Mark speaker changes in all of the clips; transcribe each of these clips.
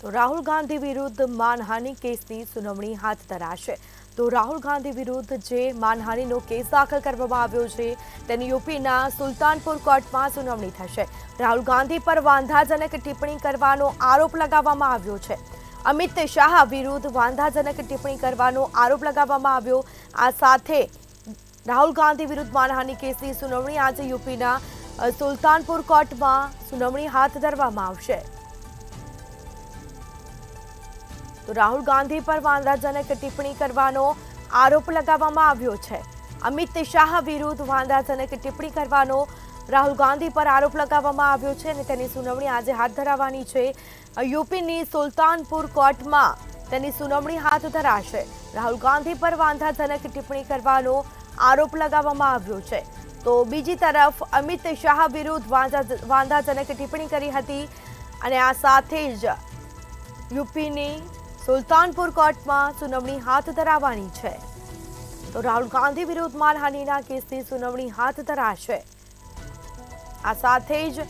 Speaker 1: તો રાહુલ ગાંધી વિરુદ્ધ માનહાનિ કેસની સુનાવણી હાથ ધરાશે। તો રાહુલ ગાંધી વિરુદ્ધ જે માનહાનિનો કેસ દાખલ કરવામાં આવ્યો છે તેની યુપીના સુલતાનપુર કોર્ટમાં સુનાવણી થશે। રાહુલ ગાંધી પર વાંધાજનક ટિપ્પણી કરવાનો આરોપ લગાવવામાં આવ્યો છે। અમિત શાહ વિરુદ્ધ વાંધાજનક ટિપ્પણી કરવાનો આરોપ લગાવવામાં આવ્યો। આ સાથે રાહુલ ગાંધી વિરુદ્ધ માનહાનિ કેસની સુનાવણી આજે યુપીના સુલતાનપુર કોર્ટમાં સુનાવણી હાથ ધરવામાં આવશે। તો રાહુલ ગાંધી પર વાંધાજનક ટિપ્પણી કરવાનો આરોપ લગાવવામાં આવ્યો છે। અમિત શાહ વિરુદ્ધ વાંધાજનક ટિપ્પણી કરવાનો રાહુલ ગાંધી પર આરોપ લગાવવામાં આવ્યો છે અને તેની સુનાવણી આજે હાથ ધરાવવાની છે। યુપીની સુલતાનપુર કોર્ટમાં તેની સુનાવણી હાથ ધરાશે। રાહુલ ગાંધી પર વાંધાજનક ટિપ્પણી કરવાનો આરોપ લગાવવામાં આવ્યો છે। તો બીજી તરફ અમિત શાહ વિરુદ્ધ વાંધાજનક ટિપ્પણી કરી હતી અને આ સાથે જ યુપીની સુલતાનપુર કોર્ટમાં સુનાવણી હાથ ધરાવવાની છે। તો રાહુલ ગાંધી વિરુદ્ધ માનહાનિના કેસની સુનાવણી હાથ ધરાશે। આ સાથે જ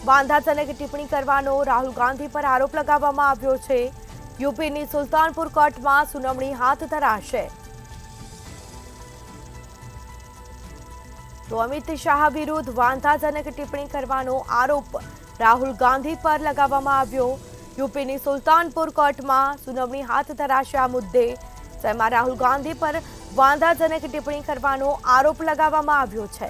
Speaker 1: વાંધાજનક ટિપ્પણી કરવાનો રાહુલ ગાંધી પર આરોપ લગાવવામાં આવ્યો છે। યુપીની સુલતાનપુર કોર્ટમાં સુનાવણી હાથ ધરાશે। તો અમિત શાહ વિરુદ્ધ વાંધાજનક ટિપ્પણી કરવાનો આરોપ રાહુલ ગાંધી પર લગાવવામાં આવ્યો। યુપીની સુલતાનપુર કોર્ટમાં સુનાવણી હાથ ધરાશે। આ મુદ્દે જેમાં રાહુલ ગાંધી પર વાંધાજનક ટિપ્પણી કરવાનો આરોપ લગાવવામાં આવ્યો છે।